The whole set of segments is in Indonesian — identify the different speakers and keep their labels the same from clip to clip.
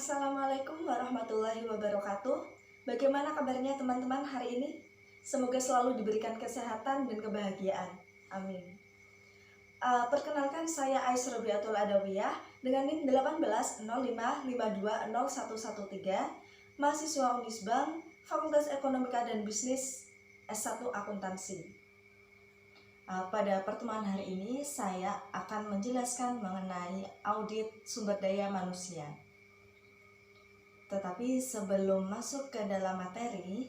Speaker 1: Assalamualaikum warahmatullahi wabarakatuh. Bagaimana kabarnya teman-teman hari ini? Semoga selalu diberikan kesehatan dan kebahagiaan. Amin. Perkenalkan saya Ais Robiatul Adawiyah dengan NIM 1805520113, mahasiswa Unisbank, Fakultas Ekonomika dan Bisnis S1 Akuntansi. Pada pertemuan hari ini saya akan menjelaskan mengenai audit sumber daya manusia. Tetapi sebelum masuk ke dalam materi,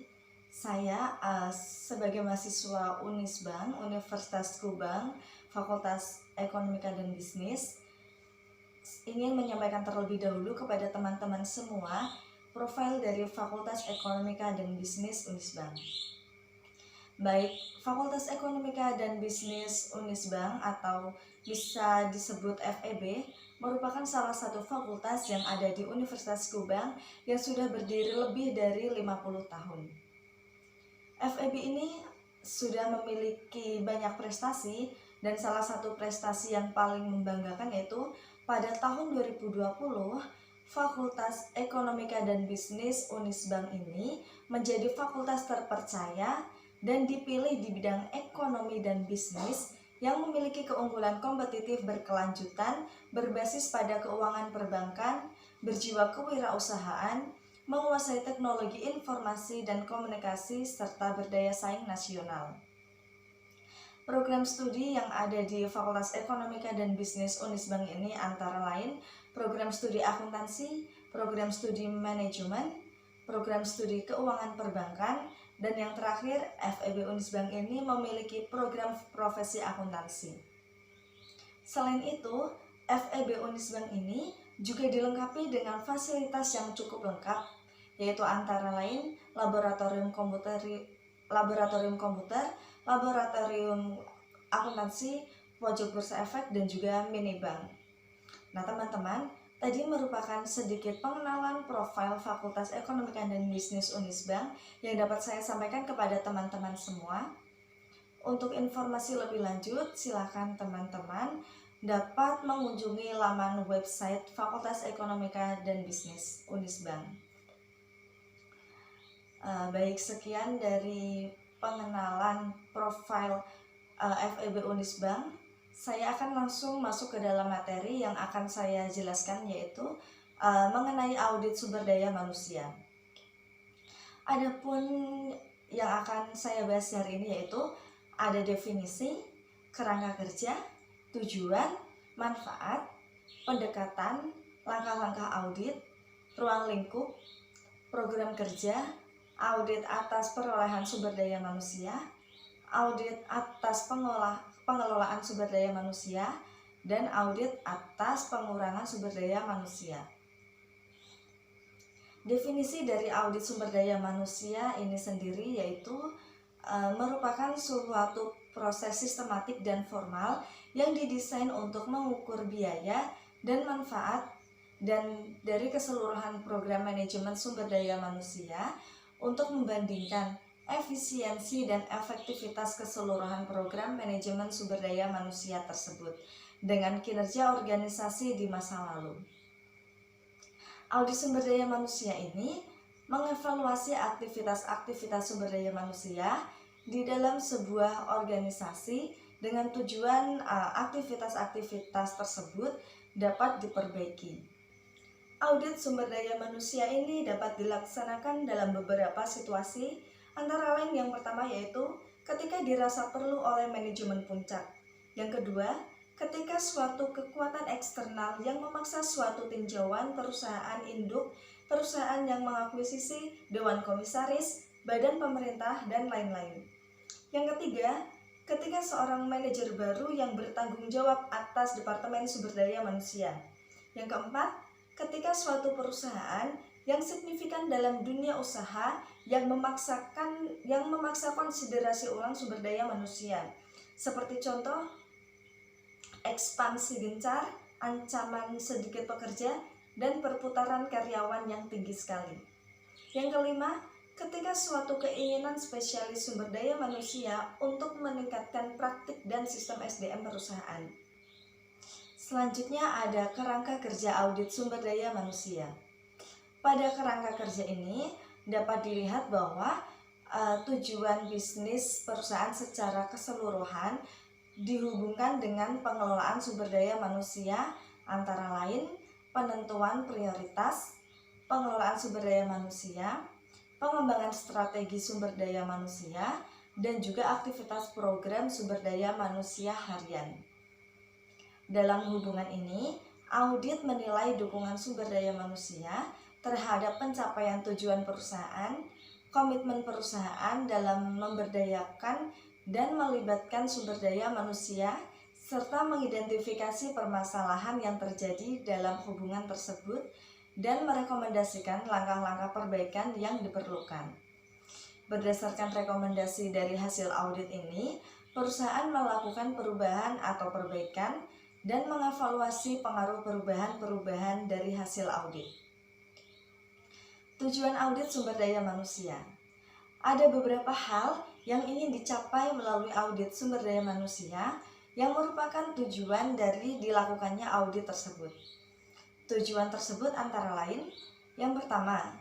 Speaker 1: saya sebagai mahasiswa Unisbank, Universitas Subang, Fakultas Ekonomika dan Bisnis, ingin menyampaikan terlebih dahulu kepada teman-teman semua profil dari Fakultas Ekonomika dan Bisnis Unisbank. Baik, Fakultas Ekonomika dan Bisnis Unisbank atau bisa disebut FEB merupakan salah satu fakultas yang ada di Universitas Subang yang sudah berdiri lebih dari 50 tahun. FEB ini sudah memiliki banyak prestasi dan salah satu prestasi yang paling membanggakan yaitu pada tahun 2020 Fakultas Ekonomika dan Bisnis Unisbank ini menjadi fakultas terpercaya dan dipilih di bidang ekonomi dan bisnis yang memiliki keunggulan kompetitif berkelanjutan berbasis pada keuangan perbankan, berjiwa kewirausahaan, menguasai teknologi informasi dan komunikasi, serta berdaya saing nasional. Program studi yang ada di Fakultas Ekonomika dan Bisnis Unisbank ini antara lain program studi akuntansi, program studi manajemen, program studi keuangan perbankan, dan yang terakhir FEB Unisbank ini memiliki program profesi akuntansi. Selain itu, FEB Unisbank ini juga dilengkapi dengan fasilitas yang cukup lengkap, yaitu antara lain laboratorium komputer, laboratorium akuntansi, pojok bursa efek, dan juga minibank. Nah teman-teman, tadi merupakan sedikit pengenalan profil Fakultas Ekonomika dan Bisnis Unisbank yang dapat saya sampaikan kepada teman-teman semua. Untuk informasi lebih lanjut, silakan teman-teman dapat mengunjungi laman website Fakultas Ekonomika dan Bisnis Unisbank. Baik, sekian dari pengenalan profil FEB Unisbank. Saya akan langsung masuk ke dalam materi yang akan saya jelaskan, yaitu mengenai audit sumber daya manusia. Adapun yang akan saya bahas hari ini yaitu ada definisi, kerangka kerja, tujuan, manfaat, pendekatan, langkah-langkah audit, ruang lingkup, program kerja, audit atas perolehan sumber daya manusia, audit atas pengelolaan sumber daya manusia, dan audit atas pengurangan sumber daya manusia. Definisi dari audit sumber daya manusia ini sendiri yaitu merupakan suatu proses sistematik dan formal yang didesain untuk mengukur biaya dan manfaat dan dari keseluruhan program manajemen sumber daya manusia untuk membandingkan efisiensi dan efektivitas keseluruhan program manajemen sumber daya manusia tersebut dengan kinerja organisasi di masa lalu. Audit sumber daya manusia ini mengevaluasi aktivitas-aktivitas sumber daya manusia di dalam sebuah organisasi dengan tujuan aktivitas-aktivitas tersebut dapat diperbaiki. Audit sumber daya manusia ini dapat dilaksanakan dalam beberapa situasi, antara lain yang pertama yaitu ketika dirasa perlu oleh manajemen puncak. Yang kedua, ketika suatu kekuatan eksternal yang memaksa suatu tinjauan perusahaan induk, perusahaan yang mengakuisisi, dewan komisaris, badan pemerintah, dan lain-lain. Yang ketiga, ketika seorang manajer baru yang bertanggung jawab atas Departemen Sumber Daya Manusia. Yang keempat, ketika suatu perusahaan yang signifikan dalam dunia usaha yang memaksa konsiderasi ulang sumber daya manusia. Seperti contoh, ekspansi gencar, ancaman sedikit pekerja, dan perputaran karyawan yang tinggi sekali. Yang kelima, ketika suatu keinginan spesialis sumber daya manusia untuk meningkatkan praktik dan sistem SDM perusahaan. Selanjutnya ada kerangka kerja audit sumber daya manusia. Pada kerangka kerja ini dapat dilihat bahwa tujuan bisnis perusahaan secara keseluruhan dihubungkan dengan pengelolaan sumber daya manusia, antara lain penentuan prioritas, pengelolaan sumber daya manusia, pengembangan strategi sumber daya manusia, dan juga aktivitas program sumber daya manusia harian. Dalam hubungan ini, audit menilai dukungan sumber daya manusia terhadap pencapaian tujuan perusahaan, komitmen perusahaan dalam memberdayakan dan melibatkan sumber daya manusia, serta mengidentifikasi permasalahan yang terjadi dalam hubungan tersebut dan merekomendasikan langkah-langkah perbaikan yang diperlukan. Berdasarkan rekomendasi dari hasil audit ini, perusahaan melakukan perubahan atau perbaikan dan mengevaluasi pengaruh perubahan-perubahan dari hasil audit. Tujuan audit sumber daya manusia. Ada beberapa hal yang ingin dicapai melalui audit sumber daya manusia yang merupakan tujuan dari dilakukannya audit tersebut. Tujuan tersebut antara lain, yang pertama,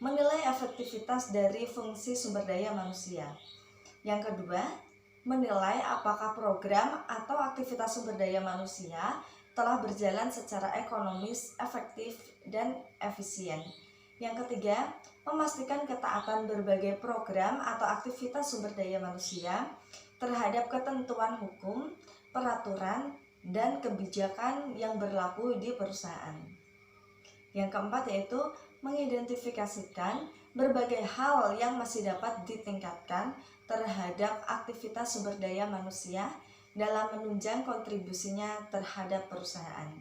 Speaker 1: menilai efektivitas dari fungsi sumber daya manusia. Yang kedua, menilai apakah program atau aktivitas sumber daya manusia telah berjalan secara ekonomis, efektif, dan efisien. Yang ketiga, memastikan ketaatan berbagai program atau aktivitas sumber daya manusia terhadap ketentuan hukum, peraturan, dan kebijakan yang berlaku di perusahaan. Yang keempat yaitu mengidentifikasikan berbagai hal yang masih dapat ditingkatkan terhadap aktivitas sumber daya manusia dalam menunjang kontribusinya terhadap perusahaan.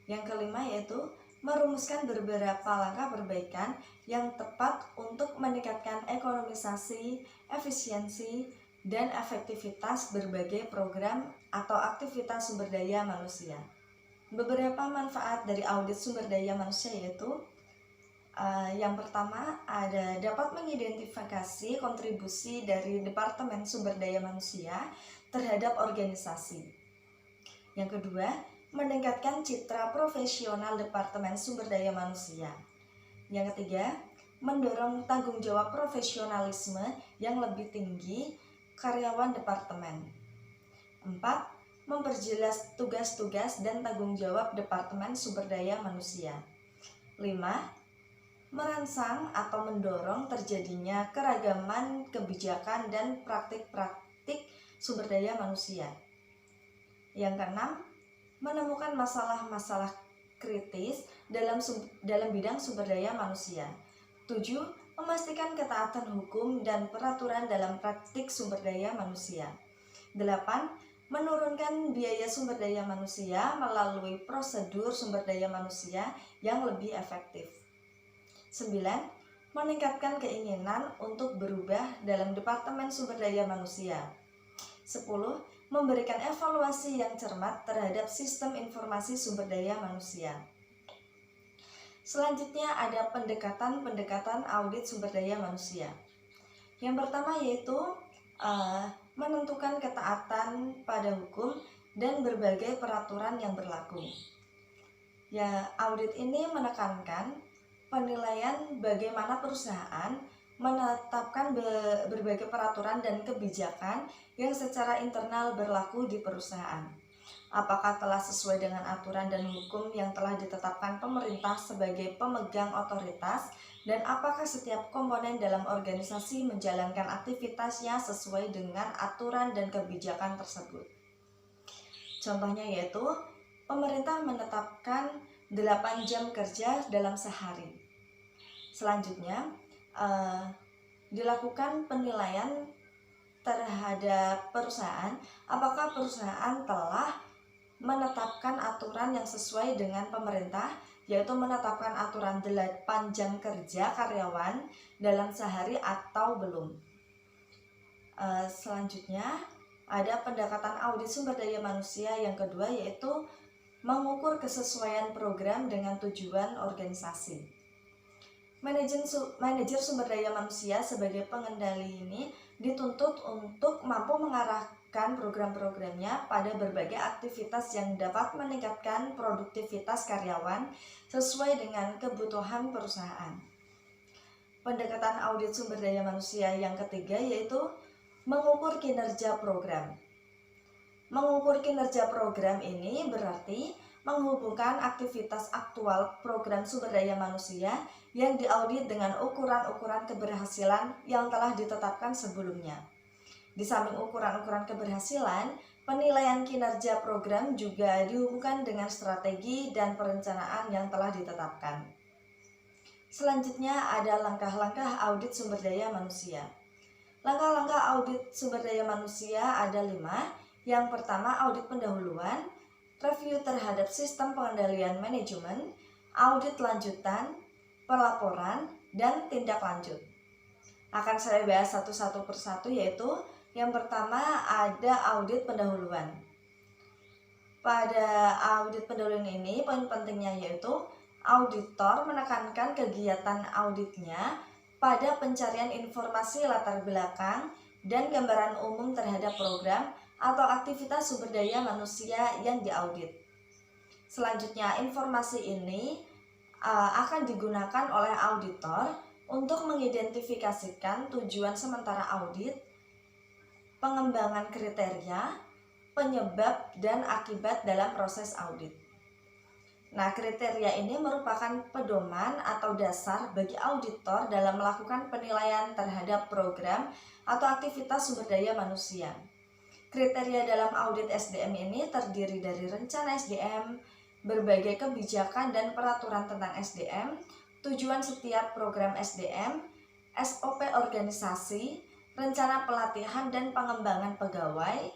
Speaker 1: Yang kelima yaitu merumuskan beberapa langkah perbaikan yang tepat untuk meningkatkan ekonomisasi, efisiensi, dan efektivitas berbagai program atau aktivitas sumber daya manusia. Beberapa manfaat dari audit sumber daya manusia yaitu yang pertama ada dapat mengidentifikasi kontribusi dari Departemen Sumber Daya Manusia terhadap organisasi. Yang kedua, meningkatkan citra profesional Departemen Sumber Daya Manusia. Yang ketiga, mendorong tanggung jawab profesionalisme yang lebih tinggi karyawan departemen. 4. Memperjelas tugas-tugas dan tanggung jawab Departemen Sumber Daya Manusia. 5. Merangsang atau mendorong terjadinya keragaman kebijakan dan praktik-praktik sumber daya manusia. Yang keenam, menemukan masalah-masalah kritis dalam bidang sumber daya manusia. 7. Memastikan ketaatan hukum dan peraturan dalam praktik sumber daya manusia. 8. Menurunkan biaya sumber daya manusia melalui prosedur sumber daya manusia yang lebih efektif. 9. Meningkatkan keinginan untuk berubah dalam Departemen Sumber Daya Manusia. 10. Memberikan evaluasi yang cermat terhadap sistem informasi sumber daya manusia. Selanjutnya ada pendekatan audit sumber daya manusia. Yang pertama yaitu menentukan ketaatan pada hukum dan berbagai peraturan yang berlaku. Ya, audit ini menekankan penilaian bagaimana perusahaan menetapkan berbagai peraturan dan kebijakan yang secara internal berlaku di perusahaan. Apakah telah sesuai dengan aturan dan hukum yang telah ditetapkan pemerintah sebagai pemegang otoritas, dan apakah setiap komponen dalam organisasi menjalankan aktivitasnya sesuai dengan aturan dan kebijakan tersebut. Contohnya yaitu pemerintah menetapkan 8 jam kerja dalam sehari. Selanjutnya dilakukan penilaian terhadap perusahaan, apakah perusahaan telah menetapkan aturan yang sesuai dengan pemerintah, yaitu menetapkan aturan 8 jam kerja karyawan dalam sehari atau belum. Selanjutnya ada pendekatan audit sumber daya manusia yang kedua, yaitu mengukur kesesuaian program dengan tujuan organisasi. Manajer sumber daya manusia sebagai pengendali ini dituntut untuk mampu mengarahkan mengarahkan program-programnya pada berbagai aktivitas yang dapat meningkatkan produktivitas karyawan sesuai dengan kebutuhan perusahaan. Pendekatan audit sumber daya manusia yang ketiga yaitu mengukur kinerja program. Mengukur kinerja program ini berarti menghubungkan aktivitas aktual program sumber daya manusia yang diaudit dengan ukuran-ukuran keberhasilan yang telah ditetapkan sebelumnya. Di samping ukuran-ukuran keberhasilan, penilaian kinerja program juga dihubungkan dengan strategi dan perencanaan yang telah ditetapkan. Selanjutnya ada langkah-langkah audit sumber daya manusia. Langkah-langkah audit sumber daya manusia ada 5. Yang pertama, audit pendahuluan, review terhadap sistem pengendalian manajemen, audit lanjutan, pelaporan, dan tindak lanjut. Akan saya bahas satu-satu persatu, yaitu yang pertama ada audit pendahuluan. Pada audit pendahuluan ini, poin pentingnya yaitu auditor menekankan kegiatan auditnya pada pencarian informasi latar belakang dan gambaran umum terhadap program atau aktivitas sumber daya manusia yang diaudit. Selanjutnya, informasi ini akan digunakan oleh auditor untuk mengidentifikasikan tujuan sementara audit, pengembangan kriteria, penyebab, dan akibat dalam proses audit. Nah, kriteria ini merupakan pedoman atau dasar bagi auditor dalam melakukan penilaian terhadap program atau aktivitas sumber daya manusia. Kriteria dalam audit SDM ini terdiri dari rencana SDM, berbagai kebijakan dan peraturan tentang SDM, tujuan setiap program SDM, SOP organisasi, rencana pelatihan dan pengembangan pegawai,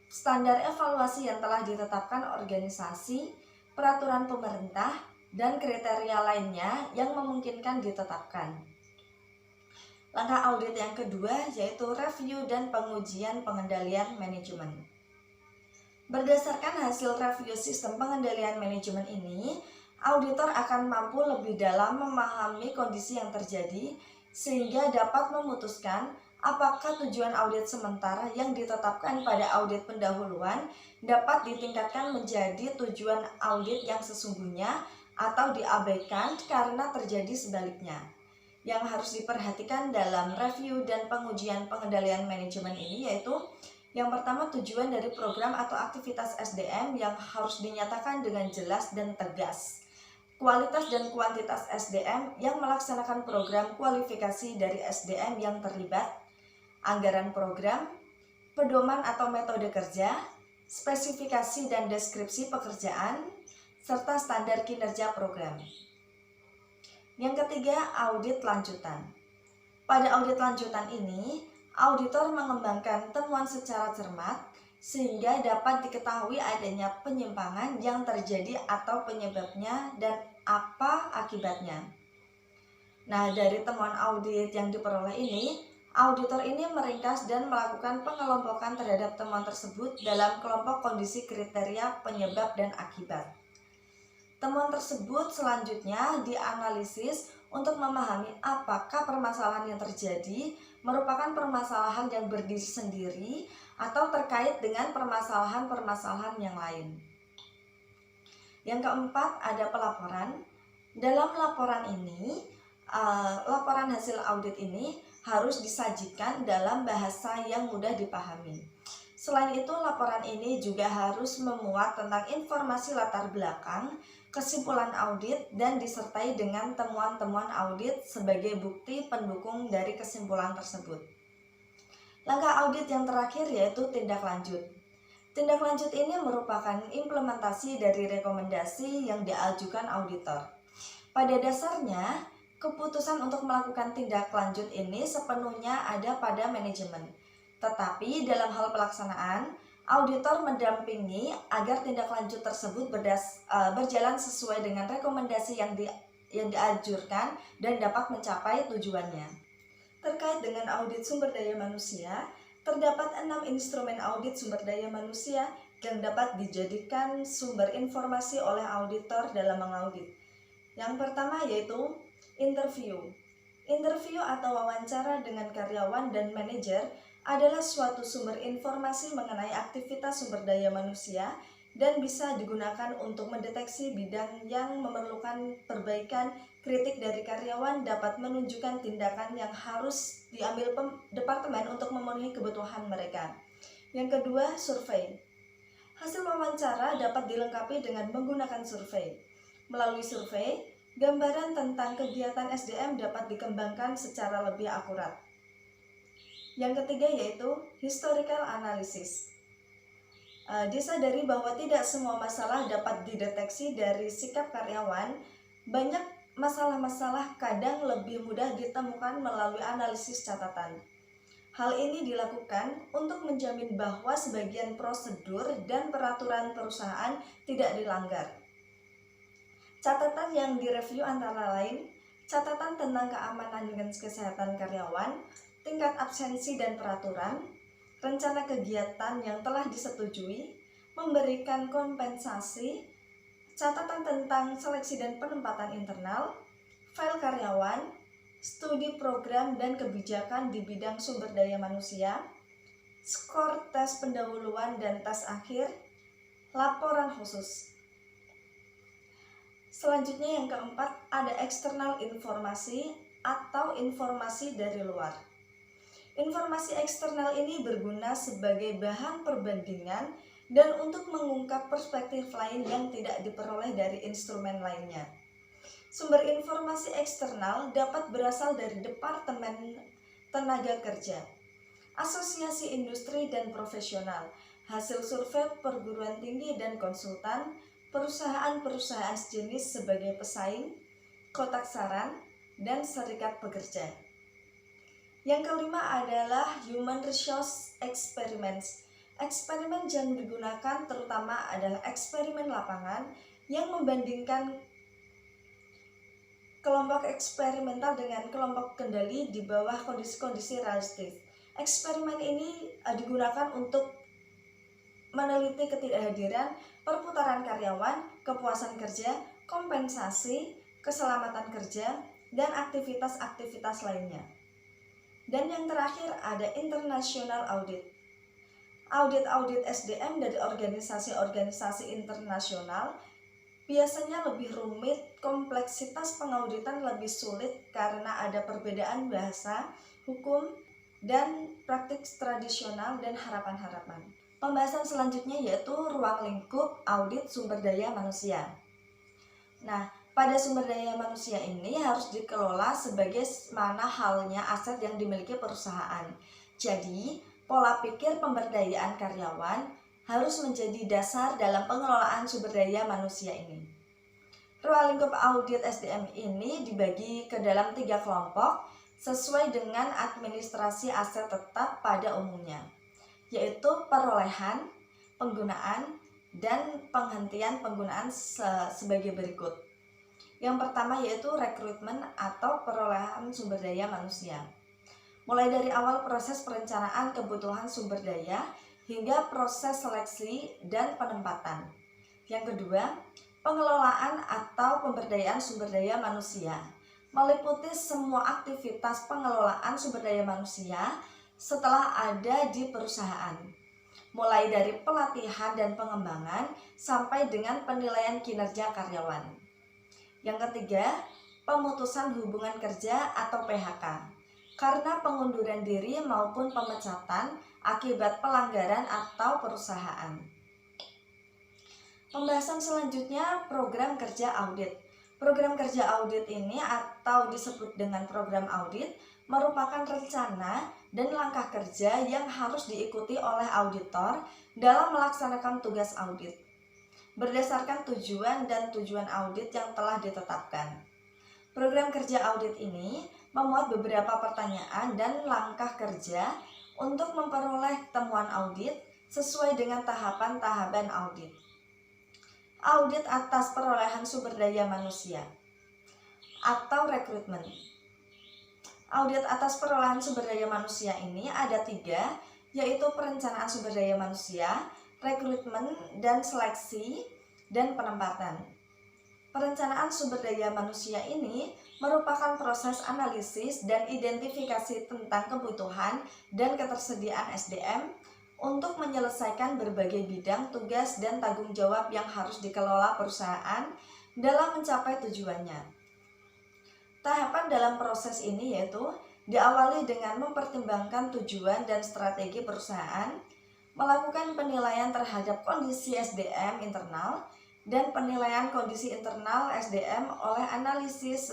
Speaker 1: standar evaluasi yang telah ditetapkan organisasi, peraturan pemerintah, dan kriteria lainnya yang memungkinkan ditetapkan. Langkah audit yang kedua yaitu review dan pengujian pengendalian manajemen. Berdasarkan hasil review sistem pengendalian manajemen ini, auditor akan mampu lebih dalam memahami kondisi yang terjadi sehingga dapat memutuskan apakah tujuan audit sementara yang ditetapkan pada audit pendahuluan dapat ditingkatkan menjadi tujuan audit yang sesungguhnya atau diabaikan karena terjadi sebaliknya. Yang harus diperhatikan dalam review dan pengujian pengendalian manajemen ini yaitu yang pertama, tujuan dari program atau aktivitas SDM yang harus dinyatakan dengan jelas dan tegas. Kualitas dan kuantitas SDM yang melaksanakan program, kualifikasi dari SDM yang terlibat, anggaran program, pedoman atau metode kerja, spesifikasi dan deskripsi pekerjaan, serta standar kinerja program. Yang ketiga, audit lanjutan. Pada audit lanjutan ini, auditor mengembangkan temuan secara cermat sehingga dapat diketahui adanya penyimpangan yang terjadi atau penyebabnya dan apa akibatnya. Nah, dari temuan audit yang diperoleh ini, auditor ini meringkas dan melakukan pengelompokan terhadap temuan tersebut dalam kelompok kondisi kriteria penyebab dan akibat. Temuan tersebut selanjutnya dianalisis untuk memahami apakah permasalahan yang terjadi merupakan permasalahan yang berdiri sendiri atau terkait dengan permasalahan-permasalahan yang lain. Yang keempat ada pelaporan. Dalam laporan ini, laporan hasil audit ini harus disajikan dalam bahasa yang mudah dipahami. Selain itu, laporan ini juga harus memuat tentang informasi latar belakang, kesimpulan audit, dan disertai dengan temuan-temuan audit sebagai bukti pendukung dari kesimpulan tersebut. Langkah audit yang terakhir yaitu tindak lanjut. Tindak lanjut ini merupakan implementasi dari rekomendasi yang diajukan auditor. Pada dasarnya, keputusan untuk melakukan tindak lanjut ini sepenuhnya ada pada manajemen. Tetapi dalam hal pelaksanaan, auditor mendampingi agar tindak lanjut tersebut berjalan sesuai dengan rekomendasi yang dianjurkan dan dapat mencapai tujuannya. Terkait dengan audit sumber daya manusia, terdapat 6 instrumen audit sumber daya manusia yang dapat dijadikan sumber informasi oleh auditor dalam mengaudit. Yang pertama yaitu interview. Interview atau wawancara dengan karyawan dan manajer adalah suatu sumber informasi mengenai aktivitas sumber daya manusia dan bisa digunakan untuk mendeteksi bidang yang memerlukan perbaikan. Kritik dari karyawan dapat menunjukkan tindakan yang harus diambil departemen untuk memenuhi kebutuhan mereka. Yang kedua, survei. Hasil wawancara dapat dilengkapi dengan menggunakan survei. Melalui survei, gambaran tentang kegiatan SDM dapat dikembangkan secara lebih akurat. Yang ketiga yaitu historical analysis. Disadari bahwa tidak semua masalah dapat dideteksi dari sikap karyawan. Banyak masalah-masalah kadang lebih mudah ditemukan melalui analisis catatan. Hal ini dilakukan untuk menjamin bahwa sebagian prosedur dan peraturan perusahaan tidak dilanggar. Catatan yang direview antara lain catatan tentang keamanan dan kesehatan karyawan, tingkat absensi dan peraturan, rencana kegiatan yang telah disetujui, memberikan kompensasi, catatan tentang seleksi dan penempatan internal, file karyawan, studi program dan kebijakan di bidang sumber daya manusia, skor tes pendahuluan dan tes akhir, laporan khusus. Selanjutnya yang keempat, ada eksternal informasi atau informasi dari luar. Informasi eksternal ini berguna sebagai bahan perbandingan dan untuk mengungkap perspektif lain yang tidak diperoleh dari instrumen lainnya. Sumber informasi eksternal dapat berasal dari Departemen Tenaga Kerja, Asosiasi Industri dan Profesional, hasil survei perguruan tinggi dan konsultan, perusahaan-perusahaan sejenis sebagai pesaing, kotak saran, dan serikat pekerja. Yang kelima adalah Human Resource Experiments. Eksperimen yang digunakan terutama adalah eksperimen lapangan yang membandingkan kelompok eksperimental dengan kelompok kendali di bawah kondisi-kondisi realistis. Eksperimen ini digunakan untuk meneliti ketidakhadiran, perputaran karyawan, kepuasan kerja, kompensasi, keselamatan kerja, dan aktivitas-aktivitas lainnya. Dan yang terakhir ada international audit. Audit-audit SDM dari organisasi-organisasi internasional biasanya lebih rumit, kompleksitas pengauditan lebih sulit karena ada perbedaan bahasa, hukum, dan praktik tradisional dan harapan-harapan. Pembahasan selanjutnya yaitu ruang lingkup audit sumber daya manusia. Nah, pada sumber daya manusia ini harus dikelola sebagai mana halnya aset yang dimiliki perusahaan. Jadi, pola pikir pemberdayaan karyawan harus menjadi dasar dalam pengelolaan sumber daya manusia ini. Ruang lingkup audit SDM ini dibagi ke dalam 3 kelompok sesuai dengan administrasi aset tetap pada umumnya, yaitu perolehan, penggunaan, dan penghentian penggunaan sebagai berikut. Yang pertama yaitu rekrutmen atau perolehan sumber daya manusia. Mulai dari awal proses perencanaan kebutuhan sumber daya hingga proses seleksi dan penempatan. Yang kedua, pengelolaan atau pemberdayaan sumber daya manusia, meliputi semua aktivitas pengelolaan sumber daya manusia setelah ada di perusahaan, mulai dari pelatihan dan pengembangan sampai dengan penilaian kinerja karyawan. Yang ketiga, pemutusan hubungan kerja atau PHK karena pengunduran diri maupun pemecatan akibat pelanggaran atau perusahaan. Pembahasan selanjutnya program kerja audit. Program kerja audit ini atau disebut dengan program audit merupakan rencana dan langkah kerja yang harus diikuti oleh auditor dalam melaksanakan tugas audit berdasarkan tujuan dan tujuan audit yang telah ditetapkan. Program kerja audit ini memuat beberapa pertanyaan dan langkah kerja untuk memperoleh temuan audit sesuai dengan tahapan-tahapan audit. Audit atas perolehan sumber daya manusia atau rekrutmen. Audit atas perolehan sumber daya manusia ini ada 3, yaitu perencanaan sumber daya manusia, rekrutmen, dan seleksi dan penempatan. Perencanaan sumber daya manusia ini merupakan proses analisis dan identifikasi tentang kebutuhan dan ketersediaan SDM untuk menyelesaikan berbagai bidang tugas dan tanggung jawab yang harus dikelola perusahaan dalam mencapai tujuannya. Tahapan dalam proses ini yaitu diawali dengan mempertimbangkan tujuan dan strategi perusahaan, melakukan penilaian terhadap kondisi SDM internal, dan penilaian kondisi internal SDM oleh analisis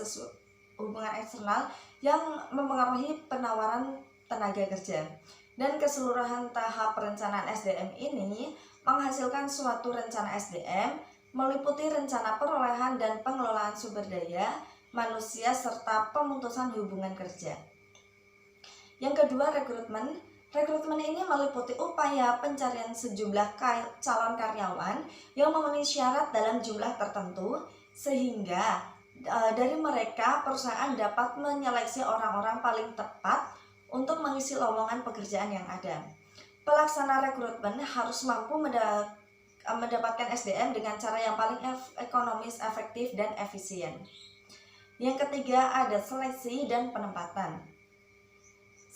Speaker 1: hubungan eksternal yang mempengaruhi penawaran tenaga kerja. Dan keseluruhan tahap perencanaan SDM ini menghasilkan suatu rencana SDM meliputi rencana perolehan dan pengelolaan sumber daya manusia serta pemutusan hubungan kerja. Yang kedua, rekrutmen. Rekrutmen ini meliputi upaya pencarian sejumlah calon karyawan yang memenuhi syarat dalam jumlah tertentu sehingga dari mereka perusahaan dapat menyeleksi orang-orang paling tepat untuk mengisi lowongan pekerjaan yang ada. Pelaksana rekrutmen harus mampu mendapatkan SDM dengan cara yang paling ekonomis, efektif, dan efisien. Yang ketiga, ada seleksi dan penempatan.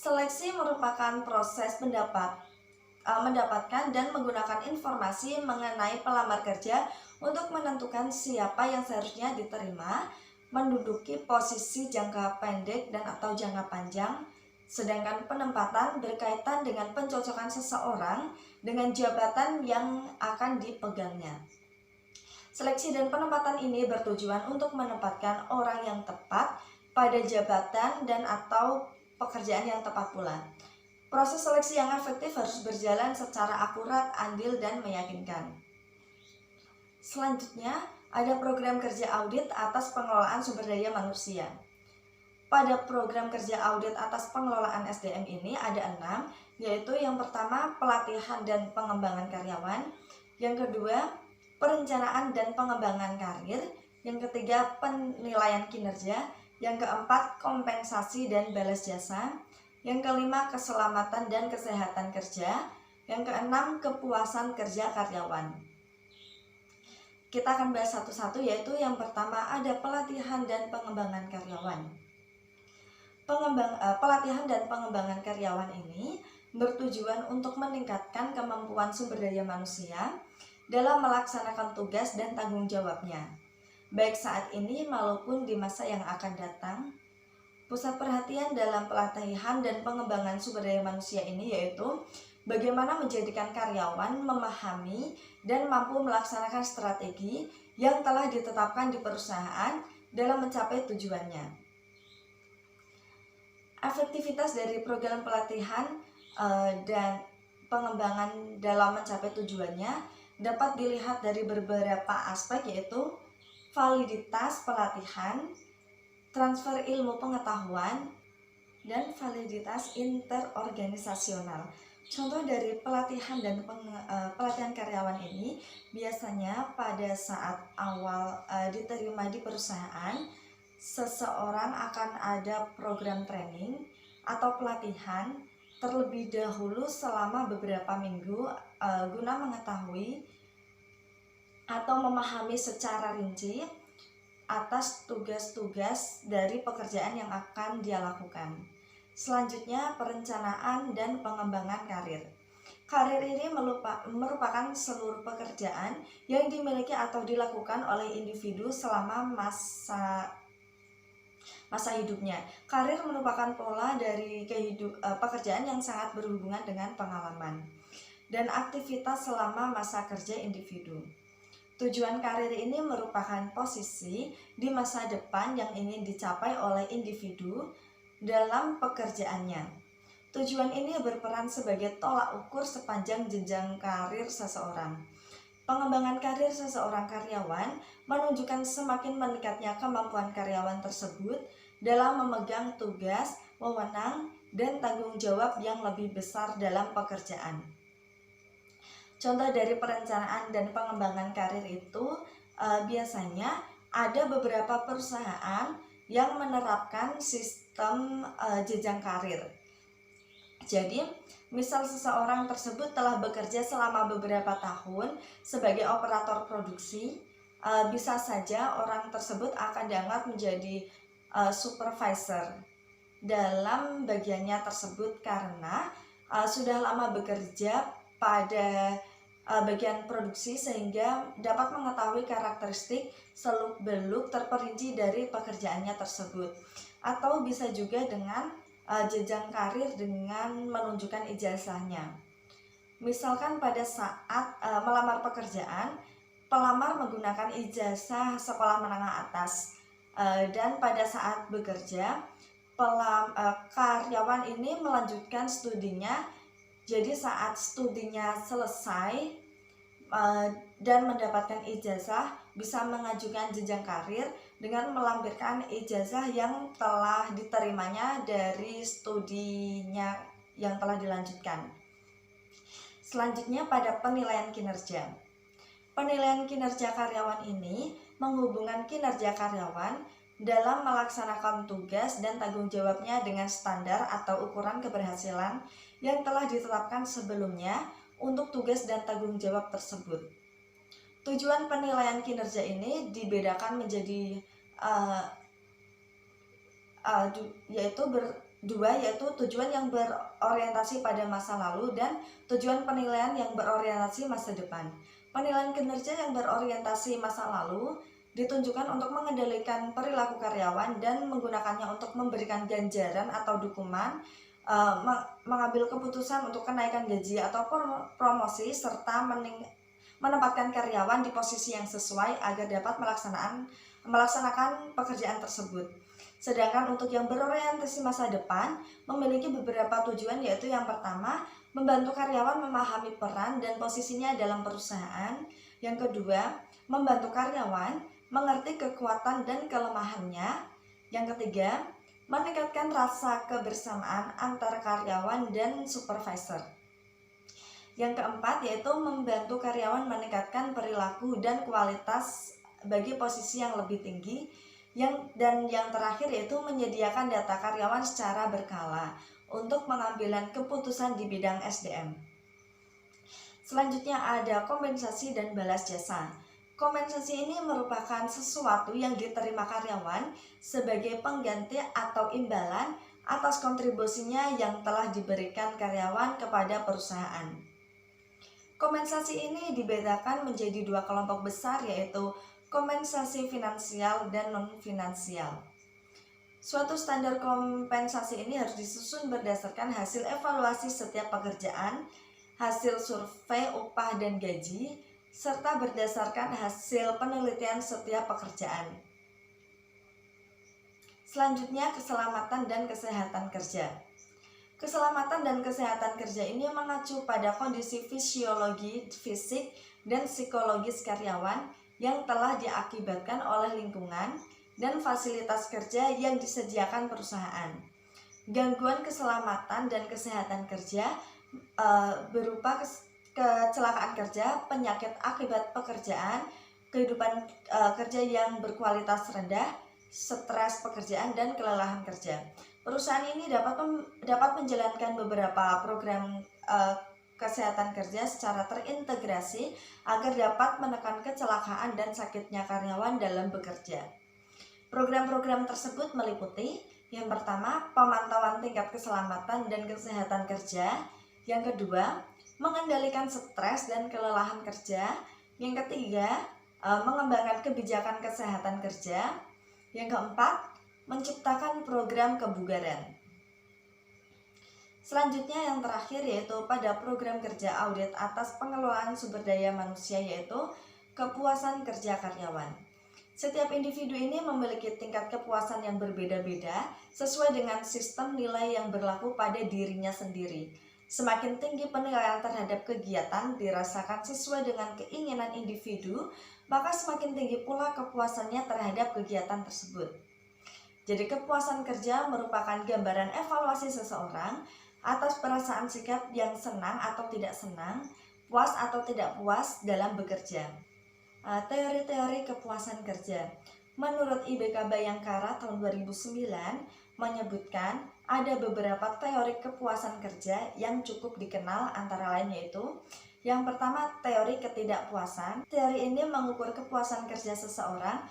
Speaker 1: Seleksi merupakan proses mendapatkan dan menggunakan informasi mengenai pelamar kerja untuk menentukan siapa yang seharusnya diterima, menduduki posisi jangka pendek dan atau jangka panjang, sedangkan penempatan berkaitan dengan pencocokan seseorang dengan jabatan yang akan dipegangnya. Seleksi dan penempatan ini bertujuan untuk menempatkan orang yang tepat pada jabatan dan atau pekerjaan yang tepat pula. Proses seleksi yang efektif harus berjalan secara akurat, adil, dan meyakinkan. Selanjutnya, ada program kerja audit atas pengelolaan sumber daya manusia. Pada program kerja audit atas pengelolaan SDM ini ada 6, yaitu yang pertama pelatihan dan pengembangan karyawan, yang kedua perencanaan dan pengembangan karir, yang ketiga penilaian kinerja, yang keempat kompensasi dan balas jasa, yang kelima keselamatan dan kesehatan kerja, yang keenam kepuasan kerja karyawan. Kita akan bahas satu-satu, yaitu yang pertama ada pelatihan dan pengembangan karyawan. Pelatihan dan pengembangan karyawan ini bertujuan untuk meningkatkan kemampuan sumber daya manusia dalam melaksanakan tugas dan tanggung jawabnya, baik saat ini maupun di masa yang akan datang. Pusat perhatian dalam pelatihan dan pengembangan sumber daya manusia ini yaitu bagaimana menjadikan karyawan memahami dan mampu melaksanakan strategi yang telah ditetapkan di perusahaan dalam mencapai tujuannya. Efektivitas dari program pelatihan dan pengembangan dalam mencapai tujuannya dapat dilihat dari beberapa aspek, yaitu validitas pelatihan, transfer ilmu pengetahuan, dan validitas interorganisasional. Contoh dari pelatihan dan pelatihan karyawan ini biasanya pada saat awal diterima di perusahaan, seseorang akan ada program training atau pelatihan terlebih dahulu selama beberapa minggu guna mengetahui atau memahami secara rinci atas tugas-tugas dari pekerjaan yang akan dia lakukan. Selanjutnya, perencanaan dan pengembangan karir. Karir ini merupakan seluruh pekerjaan yang dimiliki atau dilakukan oleh individu selama masa hidupnya. Karir merupakan pola dari pekerjaan yang sangat berhubungan dengan pengalaman dan aktivitas selama masa kerja individu. Tujuan karir ini merupakan posisi di masa depan yang ingin dicapai oleh individu dalam pekerjaannya. Tujuan ini berperan sebagai tolak ukur sepanjang jenjang karir seseorang. Pengembangan karir seseorang karyawan menunjukkan semakin meningkatnya kemampuan karyawan tersebut dalam memegang tugas, wewenang, dan tanggung jawab yang lebih besar dalam pekerjaan. Contoh dari perencanaan dan pengembangan karir itu biasanya ada beberapa perusahaan yang menerapkan sistem jenjang karir. Jadi, misal seseorang tersebut telah bekerja selama beberapa tahun sebagai operator produksi bisa saja orang tersebut akan diangkat menjadi supervisor dalam bagiannya tersebut karena sudah lama bekerja pada bagian produksi sehingga dapat mengetahui karakteristik seluk-beluk terperinci dari pekerjaannya tersebut. Atau bisa juga dengan jenjang karir dengan menunjukkan ijazahnya. Misalkan pada saat melamar pekerjaan, pelamar menggunakan ijazah sekolah menengah atas, dan pada saat bekerja karyawan ini melanjutkan studinya. Jadi saat studinya selesai dan mendapatkan ijazah, bisa mengajukan jenjang karir dengan melampirkan ijazah yang telah diterimanya dari studinya yang telah dilanjutkan. Selanjutnya pada penilaian kinerja. Penilaian kinerja karyawan ini menghubungkan kinerja karyawan dalam melaksanakan tugas dan tanggung jawabnya dengan standar atau ukuran keberhasilan yang telah ditetapkan sebelumnya untuk tugas dan tanggung jawab tersebut. Tujuan penilaian kinerja ini dibedakan menjadi yaitu tujuan yang berorientasi pada masa lalu dan tujuan penilaian yang berorientasi masa depan. Penilaian kinerja yang berorientasi masa lalu ditunjukkan untuk mengendalikan perilaku karyawan dan menggunakannya untuk memberikan ganjaran atau dukungan, mengambil keputusan untuk kenaikan gaji atau promosi, serta menempatkan karyawan di posisi yang sesuai agar dapat melaksanakan pekerjaan tersebut. Sedangkan untuk yang berorientasi masa depan memiliki beberapa tujuan, yaitu yang pertama, membantu karyawan memahami peran dan posisinya dalam perusahaan. Yang kedua, membantu karyawan mengerti kekuatan dan kelemahannya. Yang ketiga, meningkatkan rasa kebersamaan antara karyawan dan supervisor. Yang keempat, yaitu membantu karyawan meningkatkan perilaku dan kualitas bagi posisi yang lebih tinggi. Dan yang terakhir, yaitu menyediakan data karyawan secara berkala untuk pengambilan keputusan di bidang SDM. Selanjutnya ada kompensasi dan balas jasa. Kompensasi ini merupakan sesuatu yang diterima karyawan sebagai pengganti atau imbalan atas kontribusinya yang telah diberikan karyawan kepada perusahaan. Kompensasi ini dibedakan menjadi dua kelompok besar, yaitu kompensasi finansial dan non-finansial. Suatu standar kompensasi ini harus disusun berdasarkan hasil evaluasi setiap pekerjaan, hasil survei upah dan gaji, serta berdasarkan hasil penelitian setiap pekerjaan. Selanjutnya, keselamatan dan kesehatan kerja. Keselamatan dan kesehatan kerja ini mengacu pada kondisi fisiologi, fisik, dan psikologis karyawan yang telah diakibatkan oleh lingkungan dan fasilitas kerja yang disediakan perusahaan. Gangguan keselamatan dan kesehatan kerja berupa kecelakaan kerja, penyakit akibat pekerjaan, kehidupan kerja yang berkualitas rendah, stres pekerjaan, dan kelelahan kerja. Perusahaan ini dapat menjalankan beberapa program kesehatan kerja secara terintegrasi agar dapat menekan kecelakaan dan sakitnya karyawan dalam bekerja. Program-program tersebut meliputi yang pertama, pemantauan tingkat keselamatan dan kesehatan kerja. Yang kedua, mengendalikan stres dan kelelahan kerja. Yang ketiga, mengembangkan kebijakan kesehatan kerja. Yang keempat, menciptakan program kebugaran. Selanjutnya yang terakhir, yaitu pada program kerja audit atas pengelolaan sumber daya manusia, yaitu kepuasan kerja karyawan. Setiap individu ini memiliki tingkat kepuasan yang berbeda-beda sesuai dengan sistem nilai yang berlaku pada dirinya sendiri. Semakin tinggi penilaian terhadap kegiatan dirasakan sesuai dengan keinginan individu, maka semakin tinggi pula kepuasannya terhadap kegiatan tersebut. Jadi kepuasan kerja merupakan gambaran evaluasi seseorang atas perasaan sikap yang senang atau tidak senang, puas atau tidak puas dalam bekerja. Teori-teori kepuasan kerja. Menurut IBK Bayangkara tahun 2009 menyebutkan ada beberapa teori kepuasan kerja yang cukup dikenal, antara lain yaitu Yang pertama, teori ketidakpuasan. Teori ini mengukur kepuasan kerja seseorang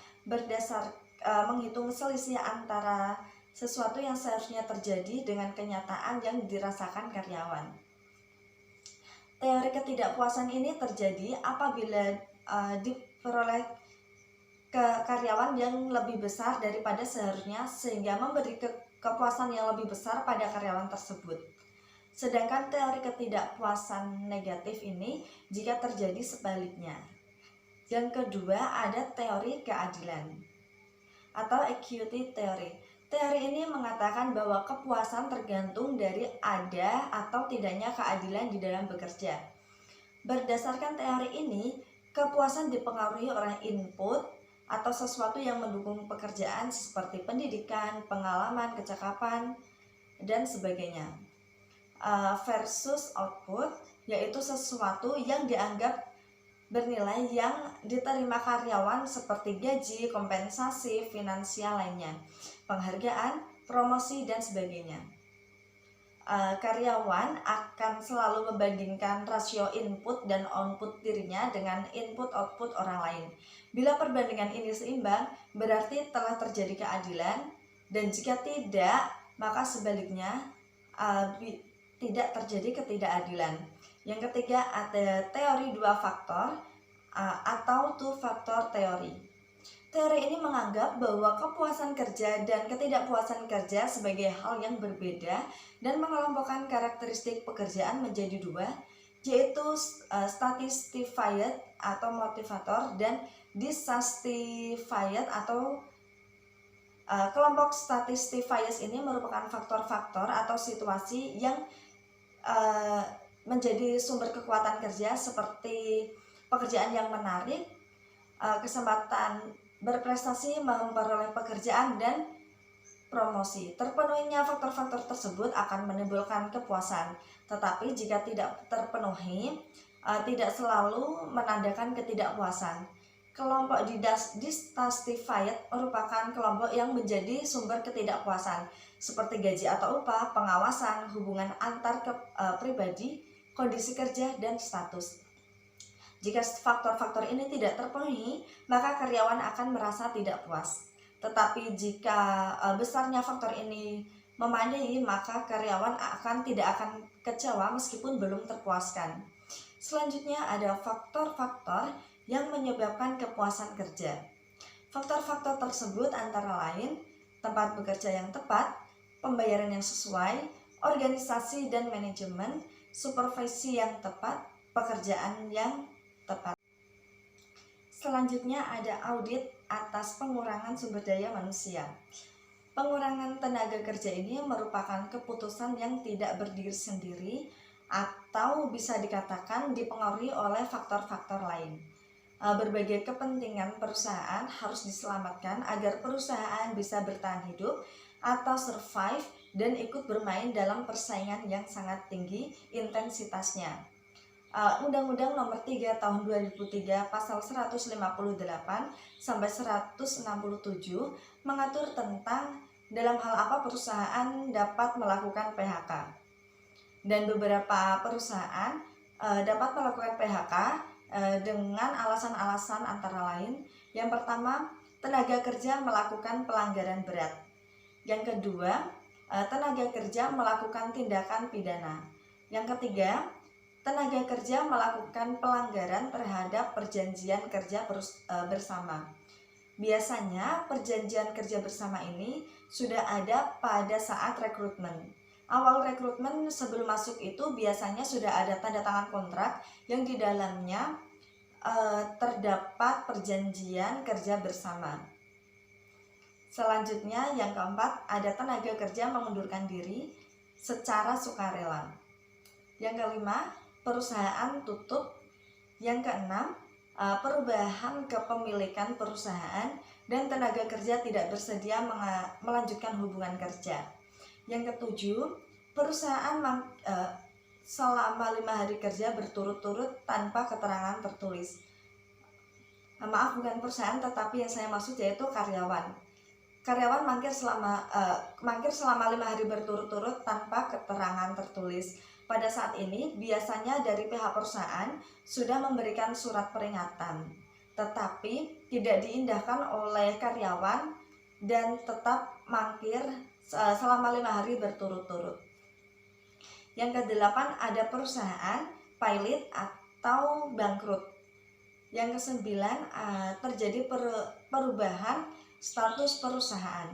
Speaker 1: menghitung selisih antara sesuatu yang seharusnya terjadi dengan kenyataan yang dirasakan karyawan. Teori ketidakpuasan ini terjadi apabila diperoleh karyawan yang lebih besar daripada seharusnya, sehingga memberi kepuasan yang lebih besar pada karyawan tersebut. Sedangkan teori ketidakpuasan negatif ini jika terjadi sebaliknya. Yang kedua, ada teori keadilan atau equity theory. Teori ini mengatakan bahwa kepuasan tergantung dari ada atau tidaknya keadilan di dalam bekerja. Berdasarkan teori ini, kepuasan dipengaruhi oleh input atau sesuatu yang mendukung pekerjaan seperti pendidikan, pengalaman, kecakapan, dan sebagainya. Versus output, yaitu sesuatu yang dianggap bernilai yang diterima karyawan seperti gaji, kompensasi, finansial lainnya, penghargaan, promosi, dan sebagainya. Karyawan akan selalu membandingkan rasio input dan output dirinya dengan input output orang lain. Bila perbandingan ini seimbang, berarti telah terjadi keadilan, dan jika tidak, maka sebaliknya tidak terjadi ketidakadilan. Yang ketiga, ada teori dua faktor atau two factor theory. Teori ini menganggap bahwa kepuasan kerja dan ketidakpuasan kerja sebagai hal yang berbeda dan mengelompokkan karakteristik pekerjaan menjadi dua, yaitu satisfied atau motivator dan dissatisfied atau kelompok satisfied ini merupakan faktor-faktor atau situasi yang menjadi sumber kekuatan kerja seperti pekerjaan yang menarik, kesempatan berprestasi, memperoleh pekerjaan, dan promosi. Terpenuhinya faktor-faktor tersebut akan menimbulkan kepuasan, tetapi jika tidak terpenuhi, tidak selalu menandakan ketidakpuasan. Kelompok dissatisfied merupakan kelompok yang menjadi sumber ketidakpuasan, seperti gaji atau upah, pengawasan, hubungan antar pribadi, kondisi kerja, dan status. Jika faktor-faktor ini tidak terpenuhi, maka karyawan akan merasa tidak puas. Tetapi jika besarnya faktor ini memadai, maka karyawan tidak akan kecewa meskipun belum terpuaskan. Selanjutnya ada faktor-faktor yang menyebabkan kepuasan kerja. Faktor-faktor tersebut antara lain tempat bekerja yang tepat, pembayaran yang sesuai, organisasi dan manajemen, supervisi yang tepat, pekerjaan yang tepat. Selanjutnya ada audit atas pengurangan sumber daya manusia. Pengurangan tenaga kerja ini merupakan keputusan yang tidak berdiri sendiri atau bisa dikatakan dipengaruhi oleh faktor-faktor lain. Berbagai kepentingan perusahaan harus diselamatkan agar perusahaan bisa bertahan hidup atau survive dan ikut bermain dalam persaingan yang sangat tinggi intensitasnya. Undang-Undang Nomor 3 Tahun 2003 Pasal 158 sampai 167 mengatur tentang dalam hal apa perusahaan dapat melakukan PHK. Dan beberapa perusahaan dapat melakukan PHK dengan alasan-alasan antara lain. Yang pertama, tenaga kerja melakukan pelanggaran berat. Yang kedua, tenaga kerja melakukan tindakan pidana. Yang ketiga, tenaga kerja melakukan pelanggaran terhadap perjanjian kerja bersama. Biasanya perjanjian kerja bersama ini sudah ada pada saat rekrutmen. Awal rekrutmen sebelum masuk itu biasanya sudah ada tanda tangan kontrak yang di dalamnya terdapat perjanjian kerja bersama. Selanjutnya yang keempat, ada tenaga kerja mengundurkan diri secara sukarela. Yang kelima, perusahaan tutup. Yang keenam, perubahan kepemilikan perusahaan dan tenaga kerja tidak bersedia melanjutkan hubungan kerja. Yang ketujuh, perusahaan selama 5 hari kerja berturut-turut tanpa keterangan tertulis. Maaf, bukan perusahaan, tetapi yang saya maksud yaitu karyawan. Karyawan mangkir selama 5 hari berturut-turut tanpa keterangan tertulis. pada saat ini biasanya dari pihak perusahaan sudah memberikan surat peringatan, tetapi tidak diindahkan oleh karyawan dan tetap mangkir selama 5 hari berturut-turut. Yang kedelapan, ada perusahaan pilot atau bangkrut. Yang kesembilan, terjadi perubahan status perusahaan.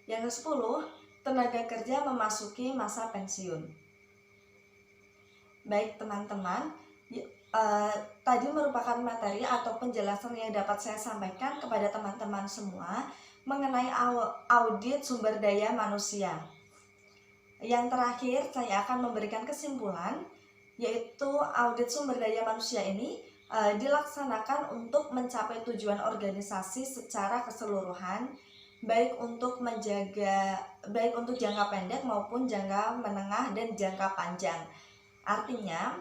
Speaker 1: Yang kesepuluh, tenaga kerja memasuki masa pensiun. Baik teman-teman, tadi merupakan materi atau penjelasan yang dapat saya sampaikan kepada teman-teman semua mengenai audit sumber daya manusia. Yang terakhir, saya akan memberikan kesimpulan, yaitu audit sumber daya manusia ini dilaksanakan untuk mencapai tujuan organisasi secara keseluruhan, baik untuk jangka pendek maupun jangka menengah dan jangka panjang. Artinya,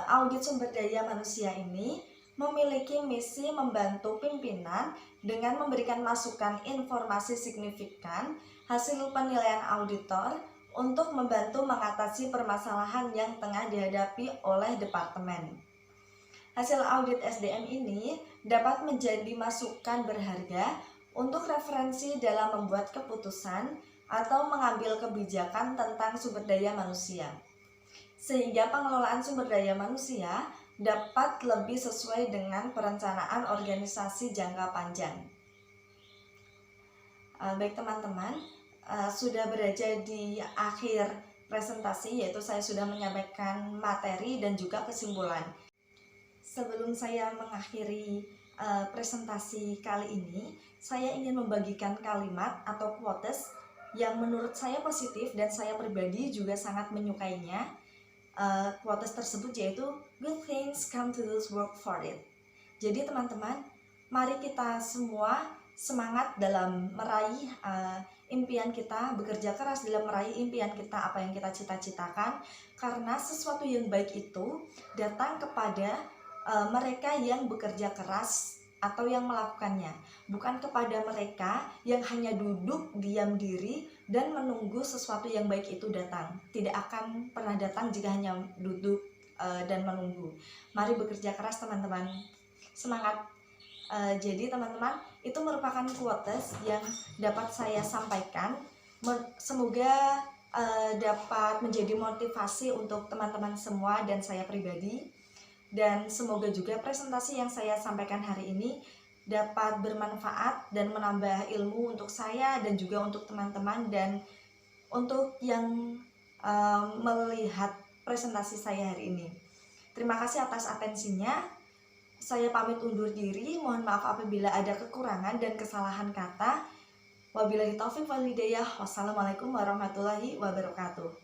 Speaker 1: audit sumber daya manusia ini memiliki misi membantu pimpinan dengan memberikan masukan informasi signifikan hasil penilaian auditor untuk membantu mengatasi permasalahan yang tengah dihadapi oleh departemen. Hasil audit SDM ini dapat menjadi masukan berharga untuk referensi dalam membuat keputusan atau mengambil kebijakan tentang sumber daya manusia, sehingga pengelolaan sumber daya manusia dapat lebih sesuai dengan perencanaan organisasi jangka panjang. Baik teman-teman, sudah berada di akhir presentasi, yaitu saya sudah menyampaikan materi dan juga kesimpulan. Sebelum saya mengakhiri presentasi kali ini, saya ingin membagikan kalimat atau quotes yang menurut saya positif dan saya pribadi juga sangat menyukainya. Quotes tersebut yaitu "Good things come to those who work for it". Jadi teman-teman, mari kita semua semangat dalam meraih impian kita, bekerja keras dalam meraih impian kita, apa yang kita cita-citakan, karena sesuatu yang baik itu datang kepada mereka yang bekerja keras atau yang melakukannya, bukan kepada mereka yang hanya duduk diam diri dan menunggu sesuatu yang baik itu datang. Tidak akan pernah datang jika hanya duduk dan menunggu. Mari bekerja keras teman-teman, semangat. Jadi teman-teman, itu merupakan quotes yang dapat saya sampaikan. Semoga dapat menjadi motivasi untuk teman-teman semua dan saya pribadi. Dan semoga juga presentasi yang saya sampaikan hari ini dapat bermanfaat dan menambah ilmu untuk saya dan juga untuk teman-teman dan untuk yang melihat presentasi saya hari ini. Terima kasih atas atensinya. Saya pamit undur diri. Mohon maaf apabila ada kekurangan dan kesalahan kata. Wabillahi taufiq wal hidayah. Wassalamualaikum warahmatullahi wabarakatuh.